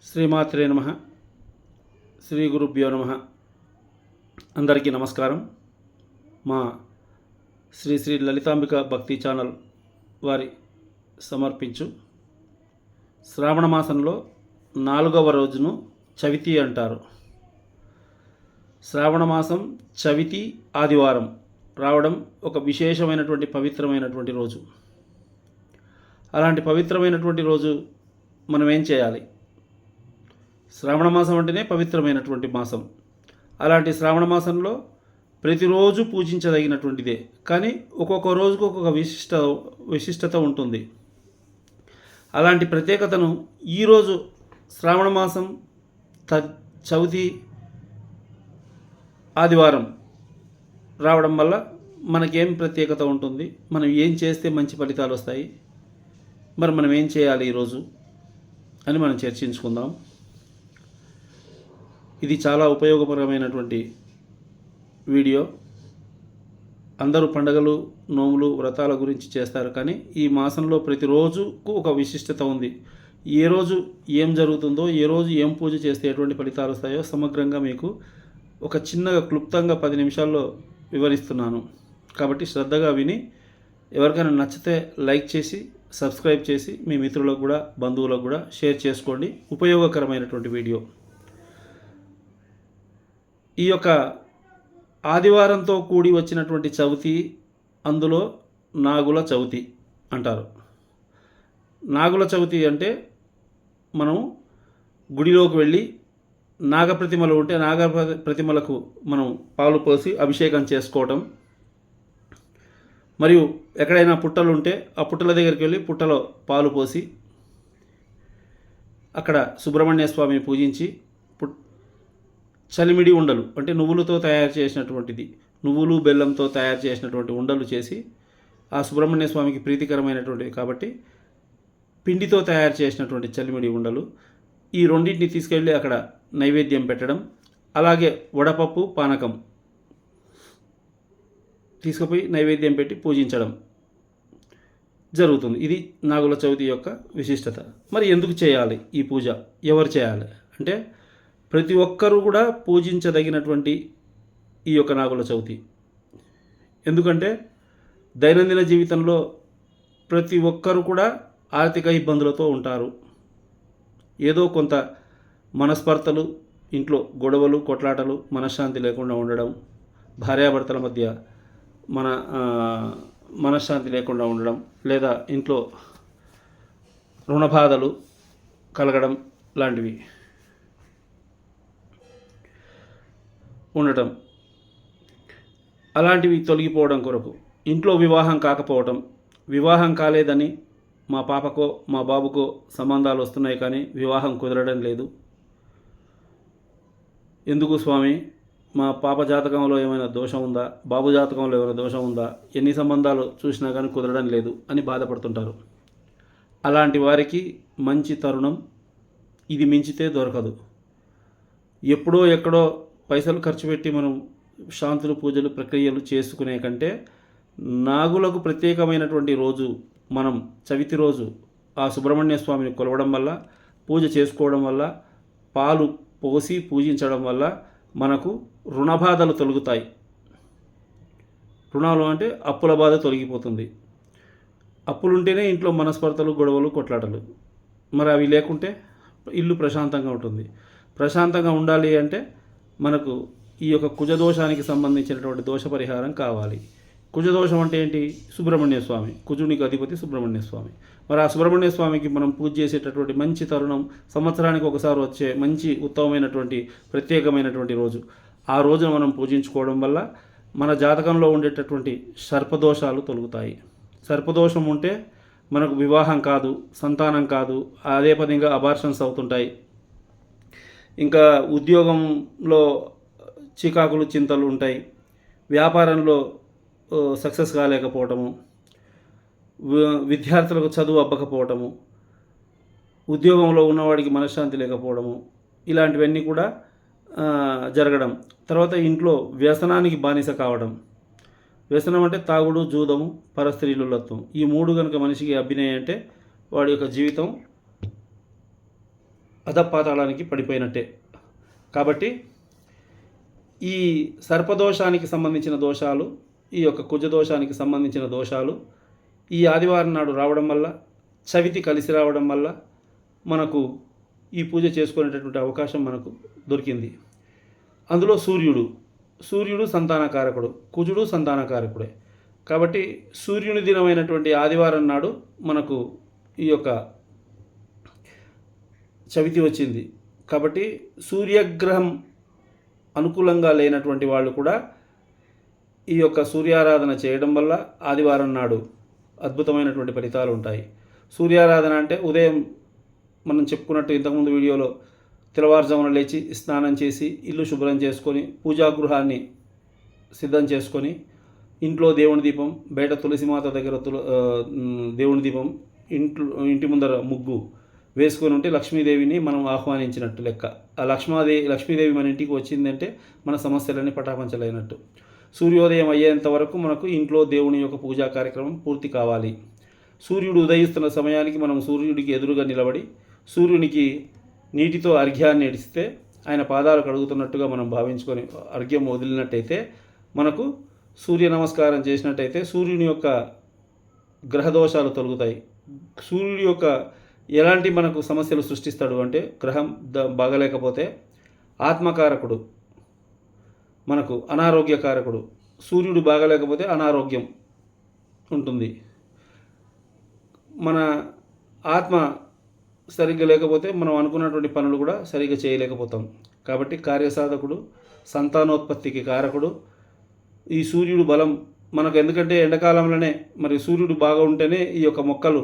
శ్రీమాత్రే నమః. శ్రీ గురుభ్యో నమః. అందరికీ నమస్కారం. మా శ్రీ శ్రీ లలితాంబిక భక్తి ఛానల్ వారి సమర్పించు శ్రావణ మాసంలో 4వ రోజును చవితి అంటారు. శ్రావణ మాసం చవితి ఆదివారం రావడం ఒక విశేషమైనటువంటి పవిత్రమైనటువంటి రోజు. అలాంటి పవిత్రమైనటువంటి రోజు మనం ఏం చేయాలి? శ్రావణ మాసం అంటేనే పవిత్రమైనటువంటి మాసం. అలాంటి శ్రావణ మాసంలో ప్రతిరోజు పూజించదగినటువంటిదే, కానీ ఒక్కొక్క రోజుకు ఒక్కొక్క విశిష్టత ఉంటుంది. అలాంటి ప్రత్యేకతను ఈరోజు శ్రావణ మాసం చవితి ఆదివారం రావడం వల్ల మనకేం ప్రత్యేకత ఉంటుంది, మనం ఏం చేస్తే మంచి ఫలితాలు వస్తాయి, మరి మనం ఏం చేయాలి ఈరోజు అని మనం చర్చించుకుందాం. ఇది చాలా ఉపయోగకరమైనటువంటి వీడియో. అందరూ పండగలు, నోములు, వ్రతాల గురించి చేస్తారు, కానీ ఈ మాసంలో ప్రతిరోజుకు ఒక విశిష్టత ఉంది. ఏ రోజు ఏం జరుగుతుందో, ఏ రోజు ఏం పూజ చేస్తే ఎటువంటి ఫలితాలు వస్తాయో సమగ్రంగా మీకు ఒక చిన్నగా క్లుప్తంగా 10 నిమిషాల్లో వివరిస్తున్నాను. కాబట్టి శ్రద్ధగా విని ఎవరికైనా నచ్చితే లైక్ చేసి, సబ్స్క్రైబ్ చేసి మీ మిత్రులకు కూడా, బంధువులకు కూడా షేర్ చేసుకోండి. ఉపయోగకరమైనటువంటి వీడియో. ఈ యొక్క ఆదివారంతో కూడి వచ్చినటువంటి చవితి, అందులో నాగుల చవితి అంటారు. నాగుల చవితి అంటే మనం గుడిలోకి వెళ్ళి నాగప్రతిమలు ఉంటే నాగప్రతిమలకు మనం పాలు పోసి అభిషేకం చేసుకోవటం, మరియు ఎక్కడైనా పుట్టలు ఉంటే ఆ పుట్టల దగ్గరికి వెళ్ళి పుట్టలో పాలు పోసి అక్కడ సుబ్రహ్మణ్య స్వామిని పూజించి చలిమిడి ఉండలు అంటే నువ్వులతో తయారు చేసినటువంటిది, నువ్వులు బెల్లంతో తయారు చేసినటువంటి ఉండలు చేసి ఆ సుబ్రహ్మణ్య స్వామికి ప్రీతికరమైనటువంటిది కాబట్టి పిండితో తయారు చేసినటువంటి చలిమిడి ఉండలు, ఈ రెండింటిని తీసుకెళ్ళి అక్కడ నైవేద్యం పెట్టడం, అలాగే వడపప్పు, పానకం తీసుకుపోయి నైవేద్యం పెట్టి పూజించడం జరుగుతుంది. ఇది నాగుల చవితి యొక్క విశిష్టత. మరి ఎందుకు చేయాలి ఈ పూజ, ఎవరు చేయాలి అంటే ప్రతి ఒక్కరూ కూడా పూజించదగినటువంటి ఈ యొక్క నాగుల చవితి. ఎందుకంటే దైనందిన జీవితంలో ప్రతి ఒక్కరూ కూడా ఆర్థిక ఇబ్బందులతో ఉంటారు. ఏదో కొంత మనస్పర్ధలు, ఇంట్లో గొడవలు, కొట్లాటలు, మనశ్శాంతి లేకుండా ఉండడం, భార్యాభర్తల మధ్య మనశ్శాంతి లేకుండా ఉండడం, లేదా ఇంట్లో రుణబాధలు కలగడం లాంటివి ఉండటం, అలాంటివి తొలగిపోవడం కొరకు ఇంట్లో వివాహం కాకపోవటం, వివాహం కాలేదని మా పాపకో మా బాబుకో సంబంధాలు వస్తున్నాయి కానీ వివాహం కుదరడం లేదు, ఎందుకు స్వామి మా పాప జాతకంలో ఏమైనా దోషం ఉందా, బాబు జాతకంలో ఏమైనా దోషం ఉందా, ఎన్ని సంబంధాలు చూసినా కానీ కుదరడం లేదు అని బాధపడుతుంటారు. అలాంటి వారికి మంచి తరుణం ఇది, మించితే దొరకదు. ఎప్పుడో ఎక్కడో పైసలు ఖర్చు పెట్టి మనం శాంతులు, పూజలు, ప్రక్రియలు చేసుకునే కంటే నాగులకు ప్రత్యేకమైనటువంటి రోజు మనం చవితి రోజు ఆ సుబ్రహ్మణ్య స్వామిని కొలవడం వల్ల, పూజ చేసుకోవడం వల్ల, పాలు పోసి పూజించడం వల్ల మనకు రుణబాధలు తొలగుతాయి. రుణాలు అంటే అప్పుల బాధ తొలగిపోతుంది. అప్పులుంటేనే ఇంట్లో మనస్పర్ధలు, గొడవలు, కొట్లాటలు. మరి అవి లేకుంటే ఇల్లు ప్రశాంతంగా ఉంటుంది. ప్రశాంతంగా ఉండాలి అంటే మనకు ఈ యొక్క కుజదోషానికి సంబంధించినటువంటి దోష పరిహారం కావాలి. కుజదోషం అంటే ఏంటి? సుబ్రహ్మణ్య స్వామి, కుజునికి అధిపతి సుబ్రహ్మణ్య స్వామి. మరి ఆ సుబ్రహ్మణ్య స్వామికి మనం పూజ చేసేటటువంటి మంచి తరుణం సంవత్సరానికి ఒకసారి వచ్చే మంచి ఉత్తమమైనటువంటి ప్రత్యేకమైనటువంటి రోజు. ఆ రోజున మనం పూజించుకోవడం వల్ల మన జాతకంలో ఉండేటటువంటి సర్పదోషాలు తొలగుతాయి. సర్పదోషం ఉంటే మనకు వివాహం కాదు, సంతానం కాదు, అదే పనిగా అబార్షన్స్ అవుతుంటాయి. ఇంకా ఉద్యోగంలో చికాకులు, చింతలు ఉంటాయి. వ్యాపారంలో సక్సెస్ కాలేకపోవటము, విద్యార్థులకు చదువు అబ్బకపోవటము, ఉద్యోగంలో ఉన్నవాడికి మనశ్శాంతి లేకపోవడము, ఇలాంటివన్నీ కూడా జరగడం. తర్వాత ఇంట్లో వ్యసనానికి బానిస కావడం. వ్యసనం అంటే తాగుడు, జూదము, పరస్త్రీలులత్వం. ఈ 3 కనుక మనిషికి అభినయం అంటే వాడి యొక్క జీవితం అధపాతాళానికి పడిపోయినట్టే. కాబట్టి ఈ సర్పదోషానికి సంబంధించిన దోషాలు, ఈ యొక్క కుజదోషానికి సంబంధించిన దోషాలు ఈ ఆదివారం నాడు రావడం వల్ల, చవితి కలిసి రావడం వల్ల మనకు ఈ పూజ చేసుకునేటటువంటి అవకాశం మనకు దొరికింది. అందులో సూర్యుడు సంతానకారకుడు, కుజుడు సంతానకారకుడే. కాబట్టి సూర్యుని దినమైనటువంటి ఆదివారం నాడు మనకు ఈ యొక్క చవితి వచ్చింది. కాబట్టి సూర్యగ్రహం అనుకూలంగా లేనటువంటి వాళ్ళు కూడా ఈ యొక్క సూర్యారాధన చేయడం వల్ల ఆదివారం నాడు అద్భుతమైనటువంటి ఫలితాలు ఉంటాయి. సూర్యారాధన అంటే ఉదయం మనం చెప్పుకున్నట్టు ఇంతకుముందు వీడియోలో తెల్లవారుజామున లేచి స్నానం చేసి ఇల్లు శుభ్రం చేసుకొని పూజాగృహాన్ని సిద్ధం చేసుకొని ఇంట్లో దేవుని దీపం, బయట తులసిమాత దగ్గర దేవుని దీపం, ఇంటి ముందర ముగ్గు వేసుకొని ఉంటే లక్ష్మీదేవిని మనం ఆహ్వానించినట్టు లెక్క. ఆ లక్ష్మీదేవి మన ఇంటికి వచ్చిందంటే మన సమస్యలన్నీ పటాపంచలైనట్టు. సూర్యోదయం అయ్యేంత వరకు మనకు ఇంట్లో దేవుని యొక్క పూజా కార్యక్రమం పూర్తి కావాలి. సూర్యుడు ఉదయిస్తున్న సమయానికి మనం సూర్యుడికి ఎదురుగా నిలబడి సూర్యునికి నీటితో అర్ఘ్యాన్ని ఇడిస్తే ఆయన పాదాలు కడుగుతున్నట్టుగా మనం భావించుకొని అర్ఘ్యం వదిలినట్టయితే మనకు సూర్య నమస్కారం చేసినట్టయితే సూర్యుని యొక్క గ్రహదోషాలు తొలగుతాయి. సూర్యుడి యొక్క ఎలాంటి మనకు సమస్యలు సృష్టిస్తాడు అంటే, గ్రహం బాగలేకపోతే ఆత్మకారకుడు, మనకు అనారోగ్యకారకుడు. సూర్యుడు బాగలేకపోతే అనారోగ్యం ఉంటుంది. మన ఆత్మ సరిగ్గా లేకపోతే మనం అనుకున్నటువంటి పనులు కూడా సరిగ్గా చేయలేకపోతాం. కాబట్టి కార్యసాధకుడు, సంతానోత్పత్తికి కారకుడు ఈ సూర్యుడు బలం మనకు. ఎందుకంటే ఎండాకాలంలోనే మరి సూర్యుడు బాగా ఉంటేనే ఈ యొక్క మొక్కలు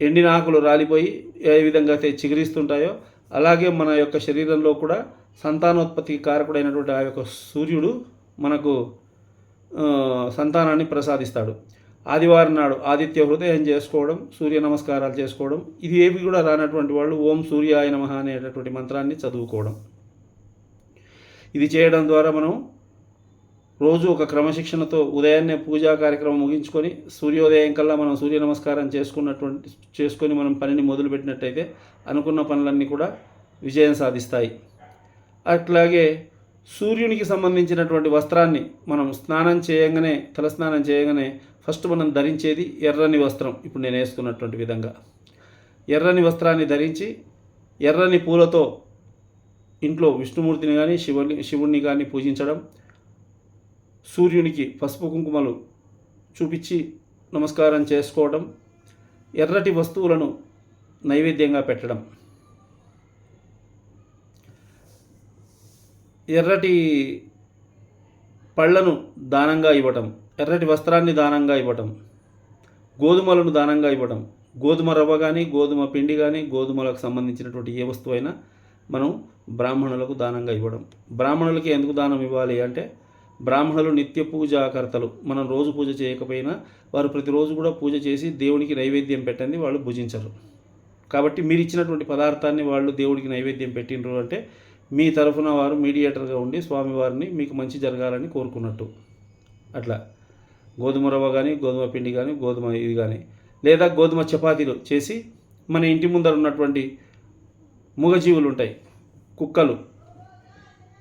ఎండిన ఆకులు రాలిపోయి ఏ విధంగా అయితే చిగురిస్తుంటాయో అలాగే మన యొక్క శరీరంలో కూడా సంతానోత్పత్తికి కారకుడైనటువంటి ఆ యొక్క సూర్యుడు మనకు సంతానాన్ని ప్రసాదిస్తాడు. ఆదివారం నాడు ఆదిత్య హృదయం చేసుకోవడం, సూర్య నమస్కారాలు చేసుకోవడం, ఇది ఏవి కూడా రానటువంటి వాళ్ళు ఓం సూర్యాయ నమః అనేటటువంటి మంత్రాన్ని చదువుకోవడం. ఇది చేయడం ద్వారా మనం రోజు ఒక క్రమశిక్షణతో ఉదయాన్నే పూజా కార్యక్రమం ముగించుకొని సూర్యోదయం కల్లా మనం సూర్య నమస్కారం చేసుకొని మనం పనిని మొదలుపెట్టినట్టయితే అనుకున్న పనులన్నీ కూడా విజయం సాధిస్తాయి. అట్లాగే సూర్యునికి సంబంధించినటువంటి వస్త్రాన్ని మనం తలస్నానం చేయగానే ఫస్ట్ మనం ధరించేది ఎర్రని వస్త్రం. ఇప్పుడు నేను వేసుకున్నటువంటి విధంగా ఎర్రని వస్త్రాన్ని ధరించి ఎర్రని పూలతో ఇంట్లో విష్ణుమూర్తిని కానీ శివుణ్ణి కానీ పూజించడం, సూర్యునికి పసుపు కుంకుమలు చూపించి నమస్కారం చేసుకోవడం, ఎర్రటి వస్తువులను నైవేద్యంగా పెట్టడం, ఎర్రటి పళ్ళను దానంగా ఇవ్వటం, ఎర్రటి వస్త్రాన్ని దానంగా ఇవ్వటం, గోధుమలను దానంగా ఇవ్వటం, గోధుమ రవ్వ కానీ గోధుమ పిండి కానీ గోధుమలకు సంబంధించినటువంటి ఏ వస్తువు అయినా మనం బ్రాహ్మణులకు దానంగా ఇవ్వడం. బ్రాహ్మణులకి ఎందుకు దానం ఇవ్వాలి అంటే, బ్రాహ్మణులు నిత్య పూజాకర్తలు. మనం రోజు పూజ చేయకపోయినా వారు ప్రతిరోజు కూడా పూజ చేసి దేవునికి నైవేద్యం పెట్టండి వాళ్ళు భుజించరు. కాబట్టి మీరు ఇచ్చినటువంటి పదార్థాన్ని వాళ్ళు దేవుడికి నైవేద్యం పెట్టినరు అంటే మీ తరఫున వారు మీడియేటర్గా ఉండి స్వామివారిని మీకు మంచి జరగాలని కోరుకున్నట్టు. అట్లా గోధుమ రవ్వ కానీ గోధుమ పిండి కానీ గోధుమ ఇది కానీ లేదా గోధుమ చపాతీలు చేసి మన ఇంటి ముందర ఉన్నటువంటి మూగజీవులు ఉంటాయి, కుక్కలు,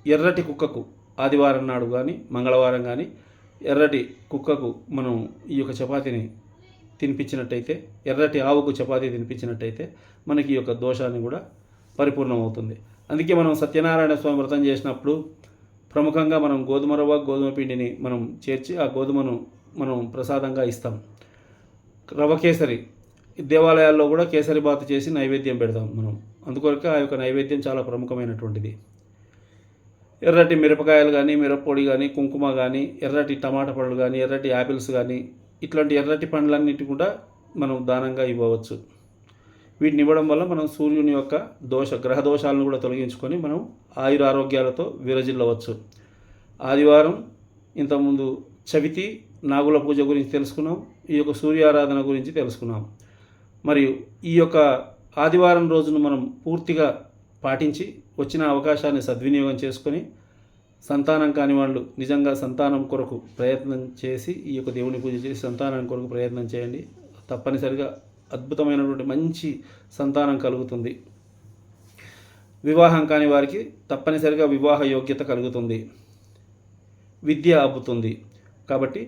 ఎర్రటి కుక్కకు ఆదివారం నాడు కానీ మంగళవారం కానీ ఎర్రటి కుక్కకు మనం ఈ యొక్క చపాతీని తినిపించినట్టయితే, ఎర్రటి ఆవుకు చపాతీ తినిపించినట్టయితే మనకి ఈ యొక్క దోషాన్ని కూడా పరిపూర్ణమవుతుంది. అందుకే మనం సత్యనారాయణ స్వామి వ్రతం చేసినప్పుడు ప్రముఖంగా మనం గోధుమ రవ్వ గోధుమ పిండిని మనం చేర్చి ఆ గోధుమను మనం ప్రసాదంగా ఇస్తాం. రవ్వ కేసరి దేవాలయాల్లో కూడా కేసరి బాతు చేసి నైవేద్యం పెడతాం మనం. అందుకొరకు ఆ యొక్క నైవేద్యం చాలా ప్రముఖమైనటువంటిది. ఎర్రటి మిరపకాయలు కానీ మిరప్పొడి కానీ కుంకుమ కానీ ఎర్రటి టమాటా పళ్ళు కానీ ఎర్రటి యాపిల్స్ కానీ ఇట్లాంటి ఎర్రటి పండ్లన్నిటి కూడా మనం దానంగా ఇవ్వవచ్చు. వీటిని ఇవ్వడం వల్ల మనం సూర్యుని యొక్క గ్రహ దోషాలను కూడా తొలగించుకొని మనం ఆయురారోగ్యాలతో విరజిల్లవచ్చు. ఆదివారం ఇంతకుముందు చవితి నాగుల పూజ గురించి తెలుసుకున్నాం, ఈ యొక్క సూర్యారాధన గురించి తెలుసుకున్నాం. మరియు ఈ యొక్క ఆదివారం రోజును మనం పూర్తిగా పాటించి వచ్చిన అవకాశాన్ని సద్వినియోగం చేసుకొని సంతానం కాని వాళ్ళు నిజంగా సంతానం కొరకు ప్రయత్నం చేసి ఈ యొక్క దేవుని పూజ చేసి సంతానం కొరకు ప్రయత్నం చేయండి. తప్పనిసరిగా అద్భుతమైనటువంటి మంచి సంతానం కలుగుతుంది. వివాహం కాని వారికి తప్పనిసరిగా వివాహ యోగ్యత కలుగుతుంది. విద్య అబ్బుతుంది. కాబట్టి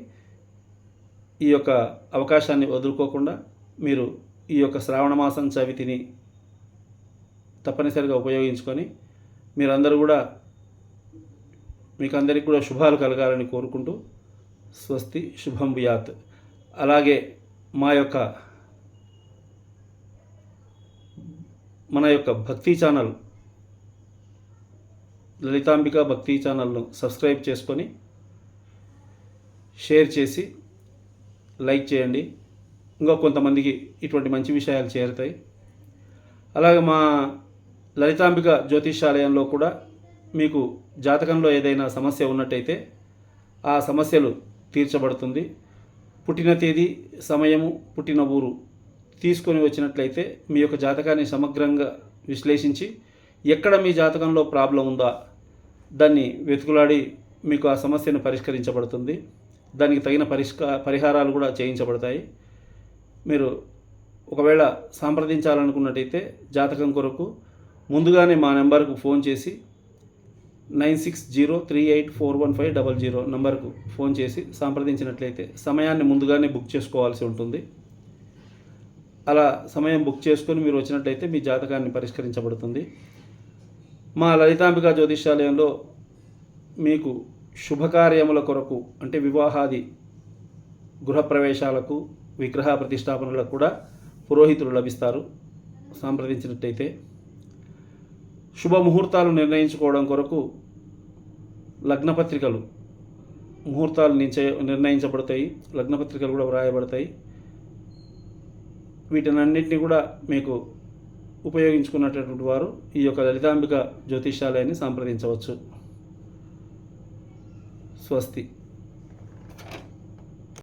ఈ యొక్క అవకాశాన్ని వదులుకోకుండా మీరు ఈ యొక్క శ్రావణ మాసం చవితిని తప్పనిసరిగా ఉపయోగించుకొని మీరందరూ కూడా మీకు అందరికీ కూడా శుభాలు కలగాలని కోరుకుంటూ స్వస్తి శుభం భూయాత్. అలాగే మన యొక్క భక్తి ఛానల్ లలితాంబిక భక్తి ఛానల్ను సబ్స్క్రైబ్ చేసుకొని షేర్ చేసి లైక్ చేయండి. ఇంకా కొంతమందికి ఇటువంటి మంచి విషయాలు చేరుతాయి. అలాగే మా లలితాంబిక జ్యోతిషాలయంలో కూడా మీకు జాతకంలో ఏదైనా సమస్య ఉన్నట్టయితే ఆ సమస్యలు తీర్చబడుతుంది. పుట్టిన తేదీ, సమయము, పుట్టిన ఊరు తీసుకొని వచ్చినట్లయితే మీ యొక్క జాతకాన్ని సమగ్రంగా విశ్లేషించి ఎక్కడ మీ జాతకంలో ప్రాబ్లం ఉందా దాన్ని వెతుకులాడి మీకు ఆ సమస్యను పరిష్కరించబడుతుంది. దానికి తగిన పరిహారాలు కూడా చేయించబడతాయి. మీరు ఒకవేళ సంప్రదించాలనుకున్నట్టయితే జాతకం కొరకు ముందుగానే మా నెంబర్కు ఫోన్ చేసి 9603841500 నంబర్కు ఫోన్ చేసి సంప్రదించినట్లయితే సమయాన్ని ముందుగానే బుక్ చేసుకోవాల్సి ఉంటుంది. అలా సమయం బుక్ చేసుకొని మీరు వచ్చినట్లయితే మీ జాతకాన్ని పరిష్కరించబడుతుంది. మా లలితాంబిక జ్యోతిషాలయంలో మీకు శుభకార్యముల కొరకు అంటే వివాహాది గృహప్రవేశాలకు విగ్రహ ప్రతిష్టాపనలకు కూడా పురోహితులు లభిస్తారు సంప్రదించినట్టయితే. శుభముహూర్తాలు నిర్ణయించుకోవడం కొరకు లగ్నపత్రికలు ముహూర్తాలు నిర్ణయించబడతాయి. లగ్నపత్రికలు కూడా వ్రాయబడతాయి. వీటినన్నింటినీ కూడా మీకు ఉపయోగించుకున్నటువంటి వారు ఈ యొక్క లలితాంబిక జ్యోతిషాలయాన్ని సంప్రదించవచ్చు. స్వస్తి.